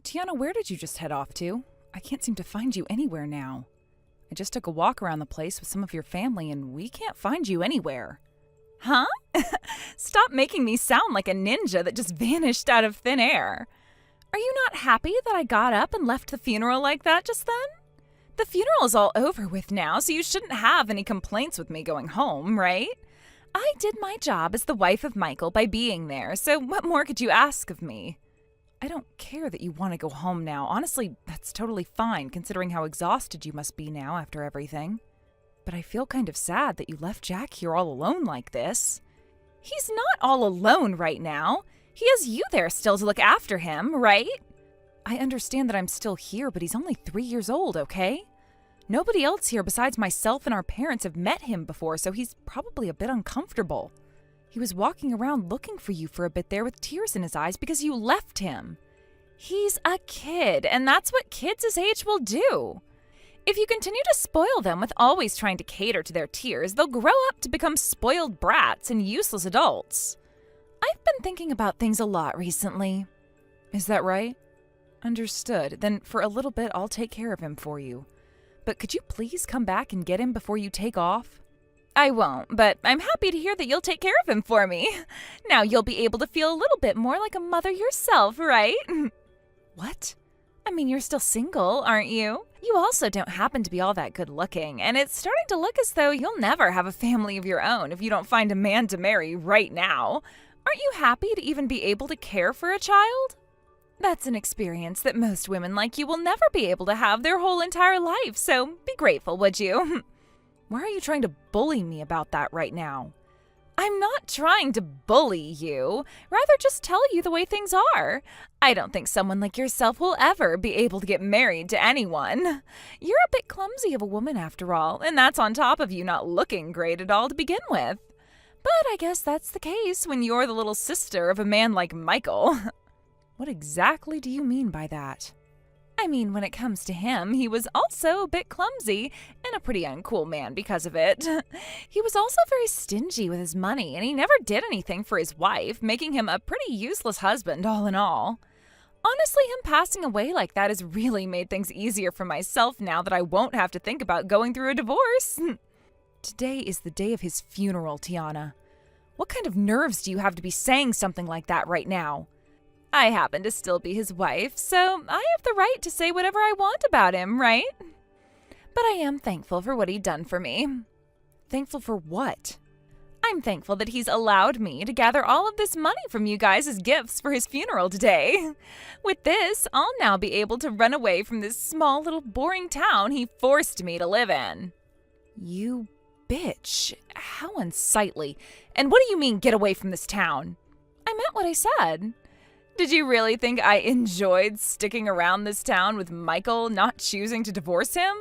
Tiana, where did you just head off to? I can't seem to find you anywhere now. I just took a walk around the place with some of your family and we can't find you anywhere. Huh? Stop making me sound like a ninja that just vanished out of thin air. Are you not happy that I got up and left the funeral like that just then? The funeral is all over with now, so you shouldn't have any complaints with me going home, right? I did my job as the wife of Michael by being there, so what more could you ask of me? I don't care that you want to go home now. Honestly, that's totally fine, considering how exhausted you must be now after everything. But I feel kind of sad that you left Jack here all alone like this. He's not all alone right now. He has you there still to look after him, right? I understand that I'm still here, but he's only 3 years old, okay? Nobody else here besides myself and our parents have met him before, so he's probably a bit uncomfortable. He was walking around looking for you for a bit there with tears in his eyes because you left him. He's a kid, and that's what kids his age will do. If you continue to spoil them with always trying to cater to their tears, they'll grow up to become spoiled brats and useless adults. I've been thinking about things a lot recently. Is that right? Understood. Then for a little bit, I'll take care of him for you. But could you please come back and get him before you take off? I won't, but I'm happy to hear that you'll take care of him for me. Now you'll be able to feel a little bit more like a mother yourself, right? What? I mean, you're still single, aren't you? You also don't happen to be all that good looking, and it's starting to look as though you'll never have a family of your own if you don't find a man to marry right now. Aren't you happy to even be able to care for a child? That's an experience that most women like you will never be able to have their whole entire life, so be grateful, would you? Why are you trying to bully me about that right now? I'm not trying to bully you, rather just tell you the way things are. I don't think someone like yourself will ever be able to get married to anyone. You're a bit clumsy of a woman after all, and that's on top of you not looking great at all to begin with. But I guess that's the case when you're the little sister of a man like Michael. What exactly do you mean by that? I mean, when it comes to him, he was also a bit clumsy and a pretty uncool man because of it. He was also very stingy with his money, and he never did anything for his wife, making him a pretty useless husband all in all. Honestly, him passing away like that has really made things easier for myself now that I won't have to think about going through a divorce. Today is the day of his funeral, Tiana. What kind of nerves do you have to be saying something like that right now? I happen to still be his wife, so I have the right to say whatever I want about him, right? But I am thankful for what he'd done for me. Thankful for what? I'm thankful that he's allowed me to gather all of this money from you guys as gifts for his funeral today. With this, I'll now be able to run away from this small little boring town he forced me to live in. You bitch. How unsightly. And what do you mean, get away from this town? I meant what I said. Did you really think I enjoyed sticking around this town with Michael not choosing to divorce him?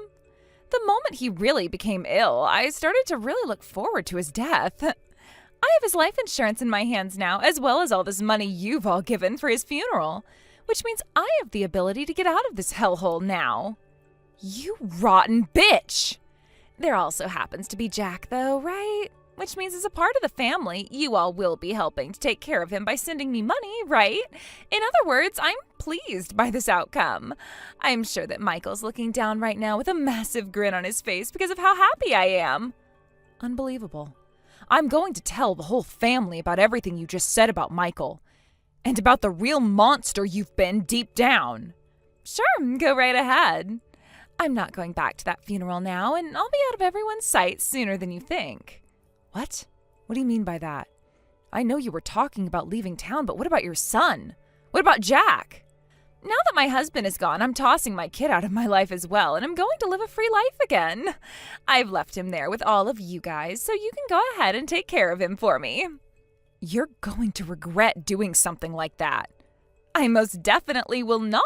The moment he really became ill, I started to really look forward to his death. I have his life insurance in my hands now, as well as all this money you've all given for his funeral, which means I have the ability to get out of this hellhole now. You rotten bitch! There also happens to be Jack, though, right? Which means as a part of the family, you all will be helping to take care of him by sending me money, right? In other words, I'm pleased by this outcome. I'm sure that Michael's looking down right now with a massive grin on his face because of how happy I am. Unbelievable. I'm going to tell the whole family about everything you just said about Michael, and about the real monster you've been deep down. Sure, go right ahead. I'm not going back to that funeral now, and I'll be out of everyone's sight sooner than you think. What? What do you mean by that? I know you were talking about leaving town, but what about your son? What about Jack? Now that my husband is gone, I'm tossing my kid out of my life as well, and I'm going to live a free life again. I've left him there with all of you guys, so you can go ahead and take care of him for me. You're going to regret doing something like that. I most definitely will not.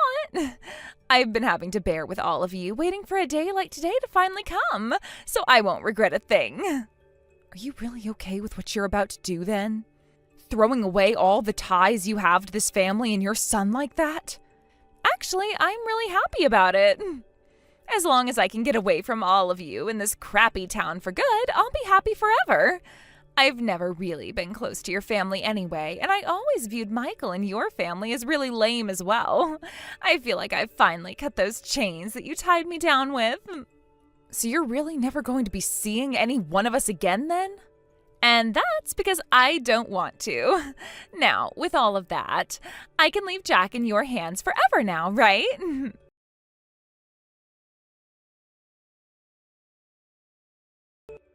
I've been having to bear with all of you, waiting for a day like today to finally come, so I won't regret a thing. Are you really okay with what you're about to do then? Throwing away all the ties you have to this family and your son like that? Actually, I'm really happy about it. As long as I can get away from all of you in this crappy town for good, I'll be happy forever. I've never really been close to your family anyway, and I always viewed Michael and your family as really lame as well. I feel like I've finally cut those chains that you tied me down with. So you're really never going to be seeing any one of us again then? And that's because I don't want to. Now, with all of that, I can leave Jack in your hands forever now, right?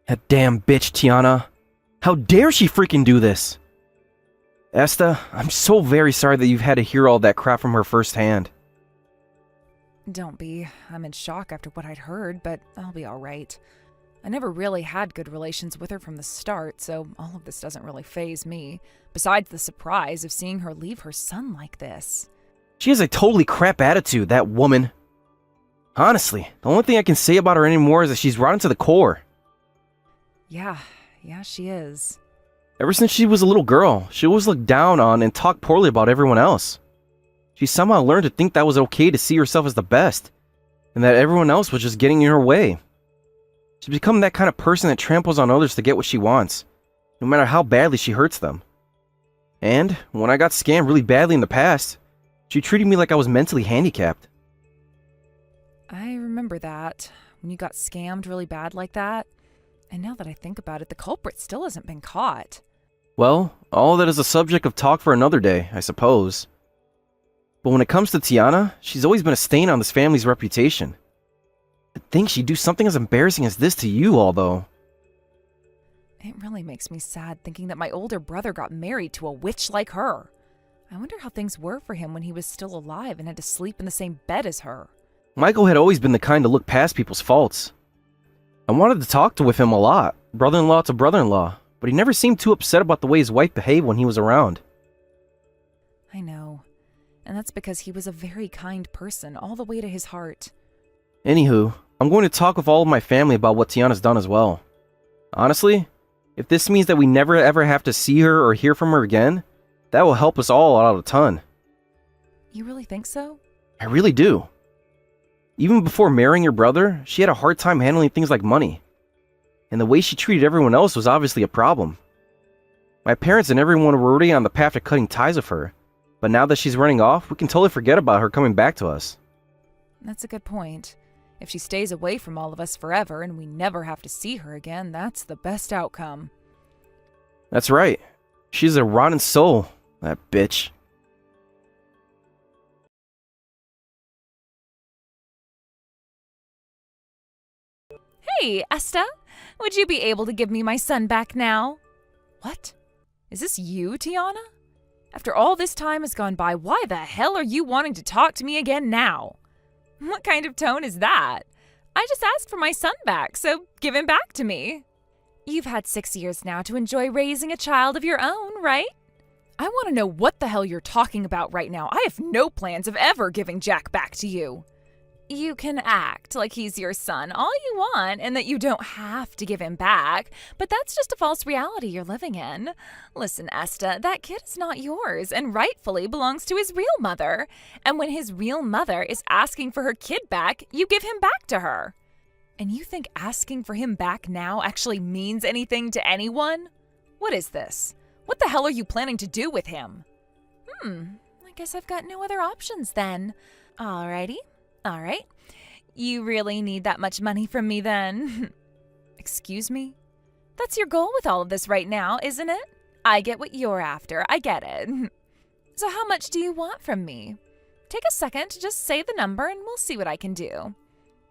That damn bitch, Tiana. How dare she freaking do this? Esta, I'm so very sorry that you've had to hear all that crap from her firsthand. Don't be. I'm in shock after what I'd heard, but I'll be all right. I never really had good relations with her from the start, so all of this doesn't really faze me, besides the surprise of seeing her leave her son like this. She has a totally crap attitude, that woman. Honestly, the only thing I can say about her anymore is that she's rotten to the core. Yeah, she is. Ever since she was a little girl, she always looked down on and talked poorly about everyone else. She somehow learned to think that was okay to see herself as the best, and that everyone else was just getting in her way. She's become that kind of person that tramples on others to get what she wants, no matter how badly she hurts them. And when I got scammed really badly in the past, she treated me like I was mentally handicapped. I remember that, when you got scammed really bad like that. And now that I think about it, the culprit still hasn't been caught. Well, all that is a subject of talk for another day, I suppose. But when it comes to Tiana, she's always been a stain on this family's reputation. To think she'd do something as embarrassing as this to you all, though. It really makes me sad thinking that my older brother got married to a witch like her. I wonder how things were for him when he was still alive and had to sleep in the same bed as her. Michael had always been the kind to look past people's faults. I wanted to talk with him a lot, brother-in-law to brother-in-law, but he never seemed too upset about the way his wife behaved when he was around. I know, and that's because he was a very kind person all the way to his heart. Anywho, I'm going to talk with all of my family about what Tiana's done as well. Honestly, if this means that we never ever have to see her or hear from her again, that will help us all out a ton. You really think so? I really do. Even before marrying your brother, she had a hard time handling things like money. And the way she treated everyone else was obviously a problem. My parents and everyone were already on the path to cutting ties with her, but now that she's running off, we can totally forget about her coming back to us. That's a good point. If she stays away from all of us forever and we never have to see her again, that's the best outcome. That's right. She's a rotten soul, that bitch. Hey, Esta, would you be able to give me my son back now? What? Is this you, Tiana? After all this time has gone by, why the hell are you wanting to talk to me again now? What kind of tone is that? I just asked for my son back, so give him back to me. You've had 6 years now to enjoy raising a child of your own, right? I want to know what the hell you're talking about right now. I have no plans of ever giving Jack back to you. You can act like he's your son all you want and that you don't have to give him back, but that's just a false reality you're living in. Listen, Esta, that kid is not yours and rightfully belongs to his real mother. And when his real mother is asking for her kid back, you give him back to her. And you think asking for him back now actually means anything to anyone? What is this? What the hell are you planning to do with him? I guess I've got no other options then. Alrighty. All right. You really need that much money from me then? Excuse me? That's your goal with all of this right now, isn't it? I get what you're after. I get it. So how much do you want from me? Take a second to just say the number and we'll see what I can do.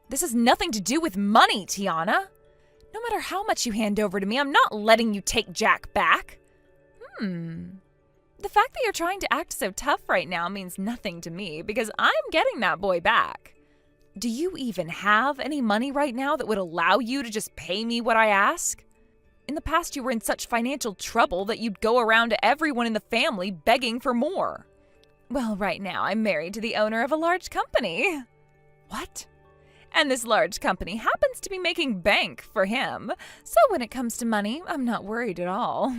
This has nothing to do with money, Tiana. No matter how much you hand over to me, I'm not letting you take Jack back. The fact that you're trying to act so tough right now means nothing to me because I'm getting that boy back. Do you even have any money right now that would allow you to just pay me what I ask? In the past, you were in such financial trouble that you'd go around to everyone in the family begging for more. Well, right now I'm married to the owner of a large company. What? And this large company happens to be making bank for him. So when it comes to money, I'm not worried at all.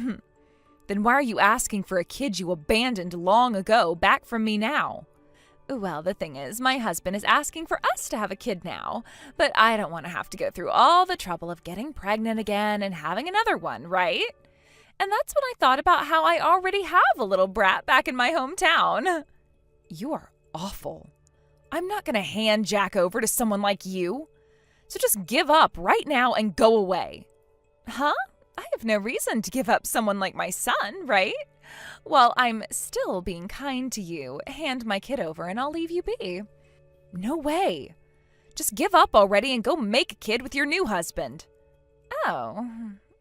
Then why are you asking for a kid you abandoned long ago back from me now? Well, the thing is, my husband is asking for us to have a kid now, but I don't want to have to go through all the trouble of getting pregnant again and having another one, right? And that's when I thought about how I already have a little brat back in my hometown. You are awful. I'm not going to hand Jack over to someone like you. So just give up right now and go away. Huh? I have no reason to give up someone like my son, right? Well, I'm still being kind to you. Hand my kid over and I'll leave you be. No way. Just give up already and go make a kid with your new husband. Oh,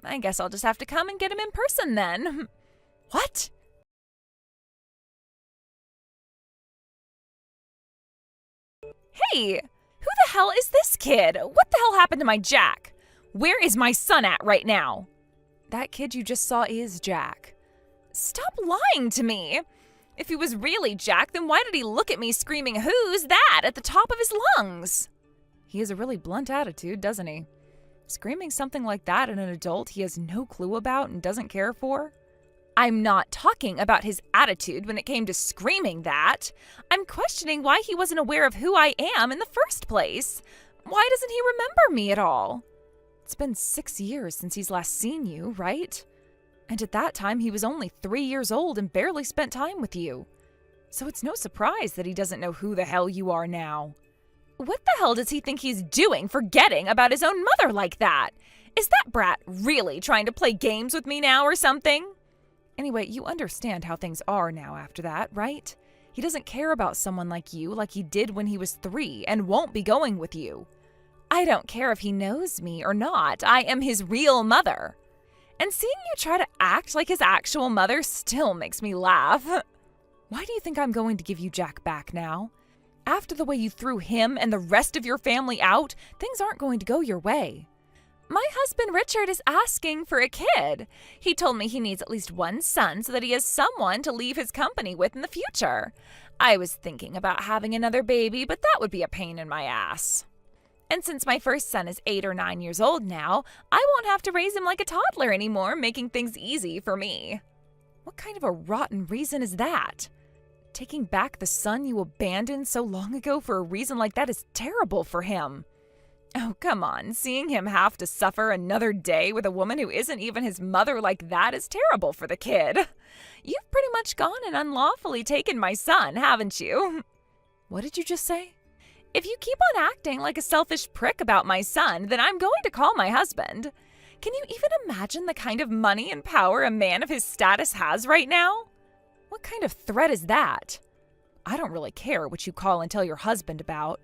I guess I'll just have to come and get him in person then. What? Hey, who the hell is this kid? What the hell happened to my Jack? Where is my son at right now? That kid you just saw is Jack. Stop lying to me. If he was really Jack, then why did he look at me screaming, "Who's that?" at the top of his lungs? He has a really blunt attitude, doesn't he? Screaming something like that at an adult he has no clue about and doesn't care for? I'm not talking about his attitude when it came to screaming that. I'm questioning why he wasn't aware of who I am in the first place. Why doesn't he remember me at all? It's been 6 years since he's last seen you, right? And at that time, he was only 3 years old and barely spent time with you. So it's no surprise that he doesn't know who the hell you are now. What the hell does he think he's doing forgetting about his own mother like that? Is that brat really trying to play games with me now or something? Anyway, you understand how things are now after that, right? He doesn't care about someone like you like he did when he was 3 and won't be going with you. I don't care if he knows me or not. I am his real mother. And seeing you try to act like his actual mother still makes me laugh. Why do you think I'm going to give you Jack back now? After the way you threw him and the rest of your family out, things aren't going to go your way. My husband Richard is asking for a kid. He told me he needs at least one son so that he has someone to leave his company with in the future. I was thinking about having another baby, but that would be a pain in my ass. And since my first son is 8 or 9 years old now, I won't have to raise him like a toddler anymore, making things easy for me. What kind of a rotten reason is that? Taking back the son you abandoned so long ago for a reason like that is terrible for him. Oh, come on. Seeing him have to suffer another day with a woman who isn't even his mother like that is terrible for the kid. You've pretty much gone and unlawfully taken my son, haven't you? What did you just say? If you keep on acting like a selfish prick about my son, then I'm going to call my husband. Can you even imagine the kind of money and power a man of his status has right now? What kind of threat is that? I don't really care what you call and tell your husband about.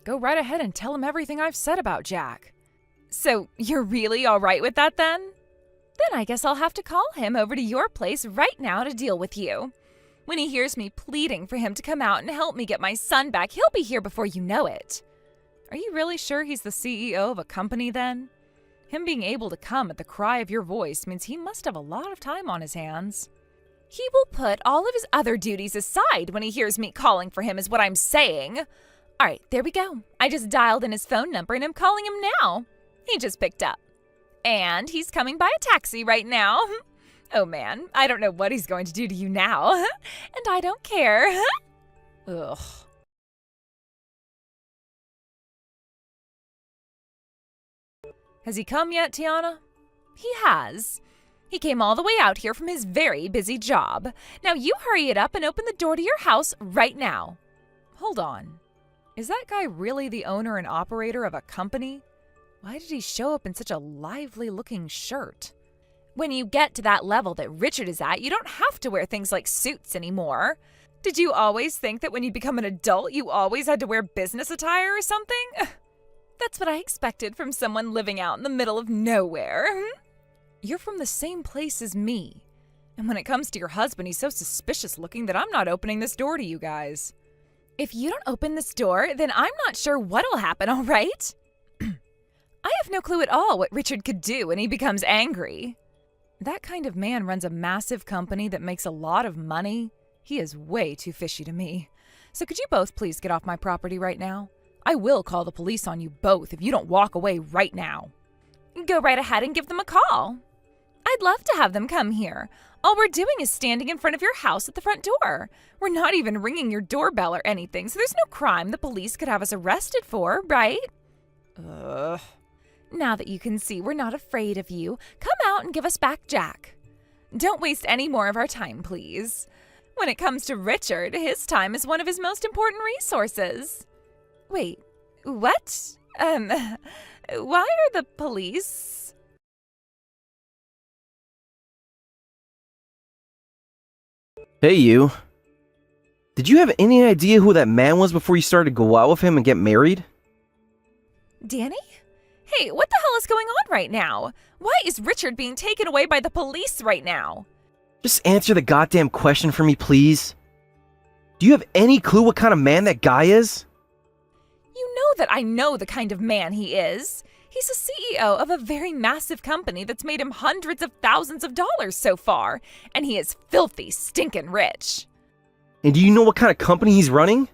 Go right ahead and tell him everything I've said about Jack. So you're really all right with that then? Then I guess I'll have to call him over to your place right now to deal with you. When he hears me pleading for him to come out and help me get my son back, he'll be here before you know it. Are you really sure he's the CEO of a company then? Him being able to come at the cry of your voice means he must have a lot of time on his hands. He will put all of his other duties aside when he hears me calling for him is what I'm saying. All right, there we go. I just dialed in his phone number and I'm calling him now. He just picked up. And he's coming by a taxi right now. Oh man, I don't know what he's going to do to you now. And I don't care. Ugh. Has he come yet, Tiana? He has. He came all the way out here from his very busy job. Now you hurry it up and open the door to your house right now. Hold on. Is that guy really the owner and operator of a company? Why did he show up in such a lively-looking shirt? When you get to that level that Richard is at, you don't have to wear things like suits anymore. Did you always think that when you become an adult, you always had to wear business attire or something? That's what I expected from someone living out in the middle of nowhere. You're from the same place as me. And when it comes to your husband, he's so suspicious looking that I'm not opening this door to you guys. If you don't open this door, then I'm not sure what'll happen, all right? I have no clue at all what Richard could do when he becomes angry. That kind of man runs a massive company that makes a lot of money. He is way too fishy to me. So could you both please get off my property right now? I will call the police on you both if you don't walk away right now. Go right ahead and give them a call. I'd love to have them come here. All we're doing is standing in front of your house at the front door. We're not even ringing your doorbell or anything, so there's no crime the police could have us arrested for, right? Now that you can see we're not afraid of you, come out and give us back Jack. Don't waste any more of our time, please. When it comes to Richard, his time is one of his most important resources. Wait, what? Why are the police? Hey, you. Did you have any idea who that man was before you started to go out with him and get married? Danny? Hey, what the hell is going on right now? Why is Richard being taken away by the police right now? Just answer the goddamn question for me, please. Do you have any clue what kind of man that guy is? You know that I know the kind of man he is. He's a CEO of a very massive company that's made him hundreds of thousands of dollars so far, and he is filthy, stinkin' rich. And do you know what kind of company he's running?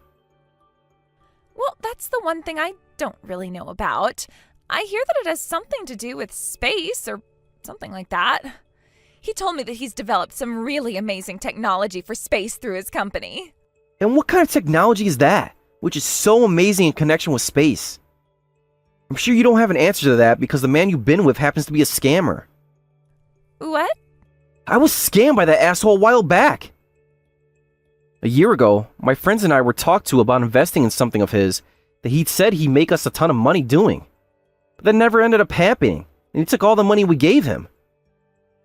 Well, that's the one thing I don't really know about. I hear that it has something to do with space or something like that. He told me that he's developed some really amazing technology for space through his company. And what kind of technology is that, which is so amazing in connection with space? I'm sure you don't have an answer to that because the man you've been with happens to be a scammer. What? I was scammed by that asshole a while back. A year ago, my friends and I were talked to about investing in something of his that he'd said he'd make us a ton of money doing. But that never ended up happening, and he took all the money we gave him.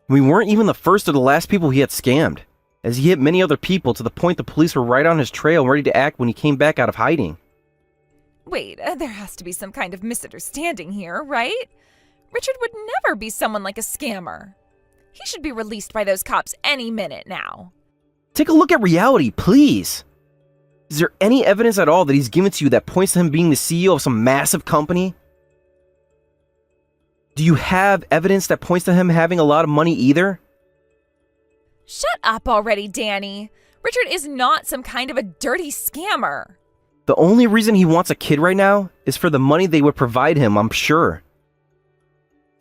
We weren't even the first or the last people he had scammed, as he hit many other people to the point the police were right on his trail and ready to act when he came back out of hiding. Wait, there has to be some kind of misunderstanding here, right? Richard would never be someone like a scammer. He should be released by those cops any minute now. Take a look at reality, please. Is there any evidence at all that he's given to you that points to him being the CEO of some massive company? Do you have evidence that points to him having a lot of money either? Shut up already, Danny. Richard is not some kind of a dirty scammer. The only reason he wants a kid right now is for the money they would provide him, I'm sure.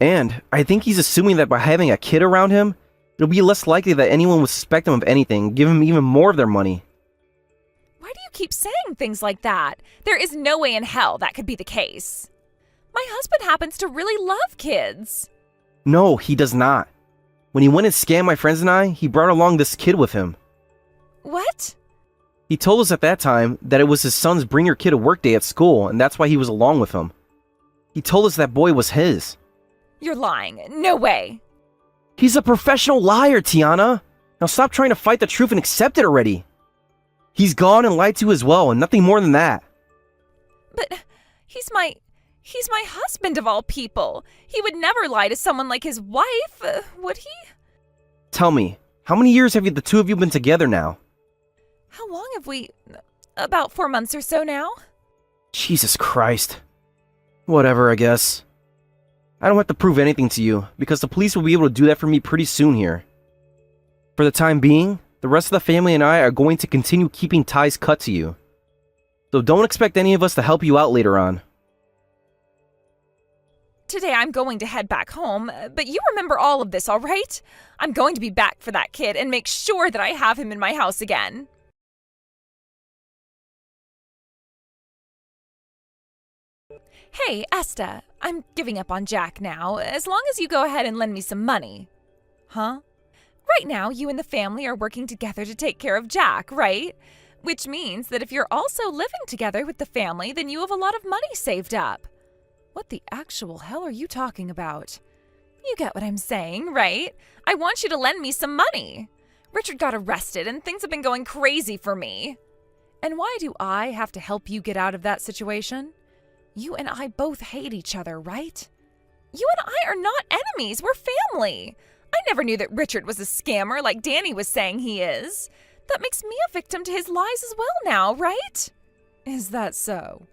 And I think he's assuming that by having a kid around him, it'll be less likely that anyone would suspect him of anything, give him even more of their money. Why do you keep saying things like that? There is no way in hell that could be the case. My husband happens to really love kids. No, he does not. When he went and scammed my friends and I, he brought along this kid with him. What? He told us at that time that it was his son's bring your kid to work day at school, and that's why he was along with him. He told us that boy was his. You're lying. No way. He's a professional liar, Tiana. Now stop trying to fight the truth and accept it already. He's gone and lied to you as well, and nothing more than that. But he's my husband of all people. He would never lie to someone like his wife, would he? Tell me, how many years have the two of you been together now? How long have we... About 4 months or so now? Jesus Christ. Whatever, I guess. I don't have to prove anything to you, because the police will be able to do that for me pretty soon here. For the time being, the rest of the family and I are going to continue keeping ties cut to you. So don't expect any of us to help you out later on. Today I'm going to head back home, but you remember all of this, all right? I'm going to be back for that kid and make sure that I have him in my house again. Hey, Esta, I'm giving up on Jack now, as long as you go ahead and lend me some money. Huh? Right now, you and the family are working together to take care of Jack, right? Which means that if you're also living together with the family, then you have a lot of money saved up. What the actual hell are you talking about? You get what I'm saying, right? I want you to lend me some money. Richard got arrested and things have been going crazy for me. And why do I have to help you get out of that situation? You and I both hate each other, right? You and I are not enemies. We're family. I never knew that Richard was a scammer like Danny was saying he is. That makes me a victim to his lies as well now, right? Is that so?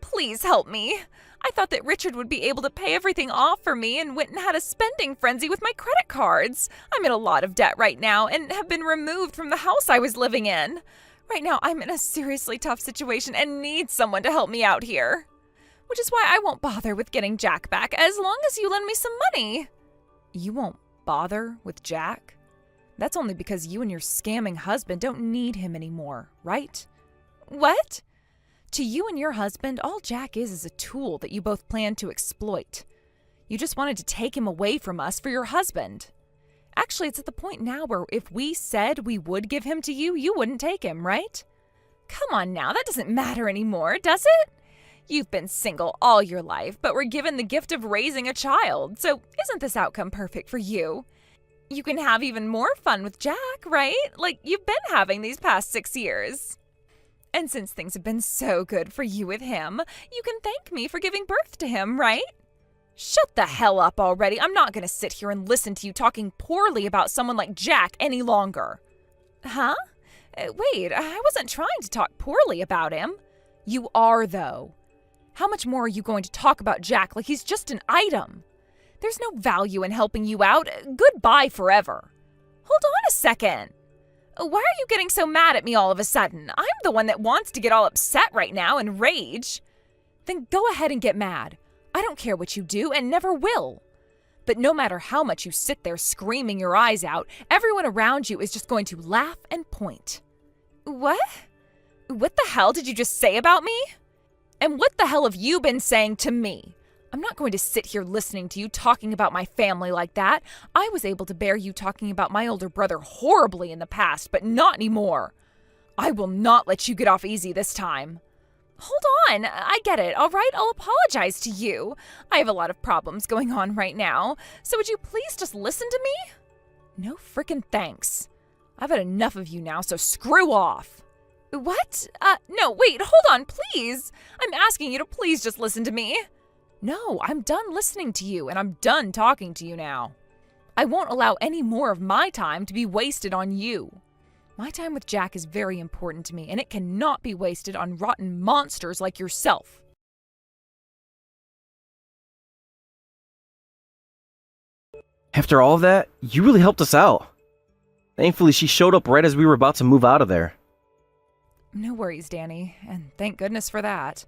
Please help me. I thought that Richard would be able to pay everything off for me and went and had a spending frenzy with my credit cards. I'm in a lot of debt right now and have been removed from the house I was living in. Right now, I'm in a seriously tough situation and need someone to help me out here. Which is why I won't bother with getting Jack back as long as you lend me some money. You won't bother with Jack? That's only because you and your scamming husband don't need him anymore, right? What? To you and your husband, all Jack is a tool that you both plan to exploit. You just wanted to take him away from us for your husband. Actually, it's at the point now where if we said we would give him to you, you wouldn't take him, right? Come on now, that doesn't matter anymore, does it? You've been single all your life, but were given the gift of raising a child, so isn't this outcome perfect for you? You can have even more fun with Jack, right? Like you've been having these past 6 years. And since things have been so good for you with him, you can thank me for giving birth to him, right? Shut the hell up already. I'm not going to sit here and listen to you talking poorly about someone like Jack any longer. Huh? Wait, I wasn't trying to talk poorly about him. You are, though. How much more are you going to talk about Jack like he's just an item? There's no value in helping you out. Goodbye forever. Hold on a second. Why are you getting so mad at me all of a sudden? I'm the one that wants to get all upset right now and rage. Then go ahead and get mad. I don't care what you do and never will. But no matter how much you sit there screaming your eyes out, everyone around you is just going to laugh and point. What? What the hell did you just say about me? And what the hell have you been saying to me? I'm not going to sit here listening to you talking about my family like that. I was able to bear you talking about my older brother horribly in the past, but not anymore. I will not let you get off easy this time. Hold on, I get it, all right? I'll apologize to you. I have a lot of problems going on right now, so would you please just listen to me? No frickin' thanks. I've had enough of you now, so screw off. What? No, wait, hold on, please. I'm asking you to please just listen to me. No, I'm done listening to you, and I'm done talking to you now. I won't allow any more of my time to be wasted on you. My time with Jack is very important to me, and it cannot be wasted on rotten monsters like yourself. After all of that, you really helped us out. Thankfully, she showed up right as we were about to move out of there. No worries, Danny, and thank goodness for that.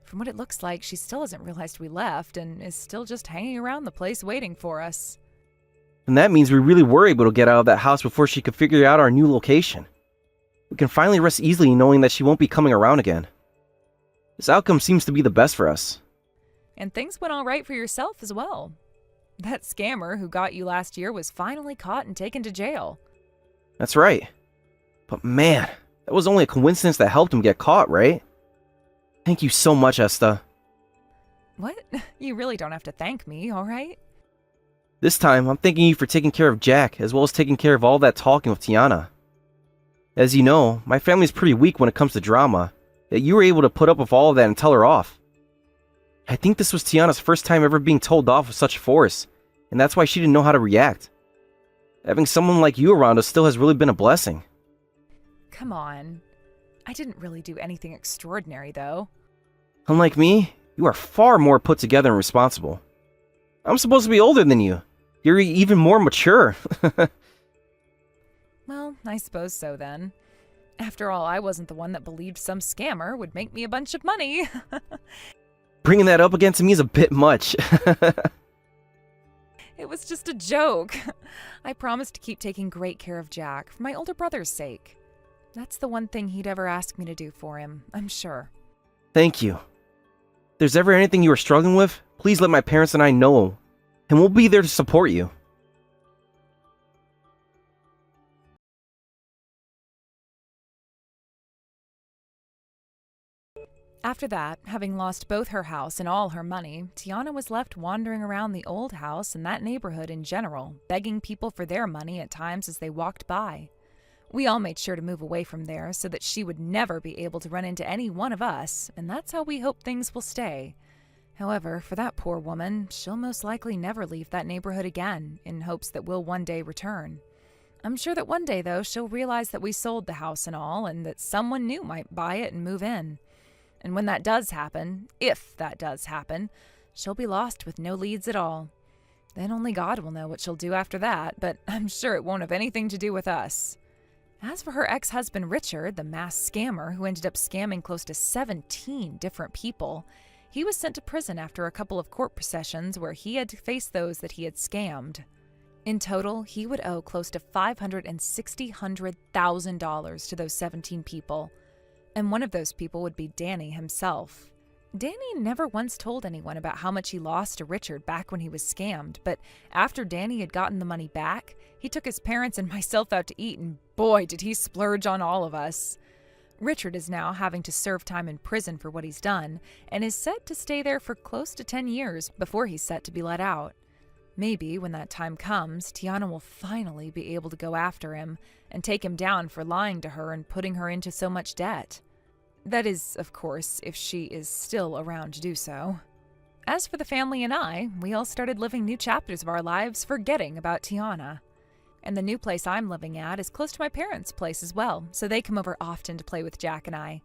From what it looks like, she still hasn't realized we left and is still just hanging around the place waiting for us. And that means we really were able to get out of that house before she could figure out our new location. We can finally rest easily knowing that she won't be coming around again. This outcome seems to be the best for us. And things went all right for yourself as well. That scammer who got you last year was finally caught and taken to jail. That's right. But man, that was only a coincidence that helped him get caught, right? Thank you so much, Esta. What? You really don't have to thank me, all right? This time, I'm thanking you for taking care of Jack, as well as taking care of all that talking with Tiana. As you know, my family's pretty weak when it comes to drama, yet you were able to put up with all of that and tell her off. I think this was Tiana's first time ever being told off with such force, and that's why she didn't know how to react. Having someone like you around us still has really been a blessing. Come on. I didn't really do anything extraordinary, though. Unlike me, you are far more put together and responsible. I'm supposed to be older than you. You're even more mature. Well, I suppose so then. After all, I wasn't the one that believed some scammer would make me a bunch of money. Bringing that up again to me is a bit much. It was just a joke. I promised to keep taking great care of Jack for my older brother's sake. That's the one thing he'd ever ask me to do for him, I'm sure. Thank you. If there's ever anything you are struggling with, please let my parents and I know, and we'll be there to support you. After that, having lost both her house and all her money, Tiana was left wandering around the old house and that neighborhood in general, begging people for their money at times as they walked by. We all made sure to move away from there so that she would never be able to run into any one of us, and that's how we hope things will stay. However, for that poor woman, she'll most likely never leave that neighborhood again, in hopes that we'll one day return. I'm sure that one day, though, she'll realize that we sold the house and all, and that someone new might buy it and move in. And when that does happen, if that does happen, she'll be lost with no leads at all. Then only God will know what she'll do after that, but I'm sure it won't have anything to do with us. As for her ex-husband Richard, the mass scammer who ended up scamming close to 17 different people, he was sent to prison after a couple of court processions where he had to face those that he had scammed. In total, he would owe close to $560,000 to those 17 people, and one of those people would be Danny himself. Danny never once told anyone about how much he lost to Richard back when he was scammed, but after Danny had gotten the money back, he took his parents and myself out to eat, and boy, did he splurge on all of us. Richard is now having to serve time in prison for what he's done, and is set to stay there for close to 10 years before he's set to be let out. Maybe when that time comes, Tiana will finally be able to go after him and take him down for lying to her and putting her into so much debt. That is, of course, if she is still around to do so. As for the family and I, we all started living new chapters of our lives forgetting about Tiana. And the new place I'm living at is close to my parents' place as well, so they come over often to play with Jack and I.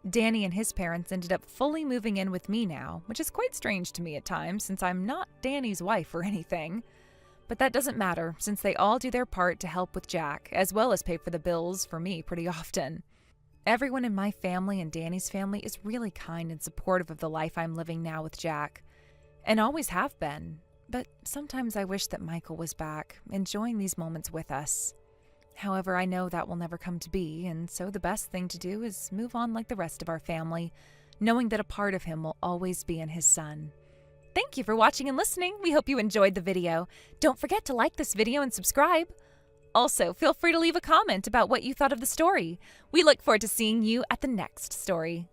Danny and his parents ended up fully moving in with me now, which is quite strange to me at times since I'm not Danny's wife or anything. But that doesn't matter since they all do their part to help with Jack, as well as pay for the bills for me pretty often. Everyone in my family and Danny's family is really kind and supportive of the life I'm living now with Jack, and always have been. But sometimes I wish that Michael was back, enjoying these moments with us. However, I know that will never come to be, and so the best thing to do is move on like the rest of our family, knowing that a part of him will always be in his son. Thank you for watching and listening. We hope you enjoyed the video. Don't forget to like this video and subscribe. Also, feel free to leave a comment about what you thought of the story. We look forward to seeing you at the next story.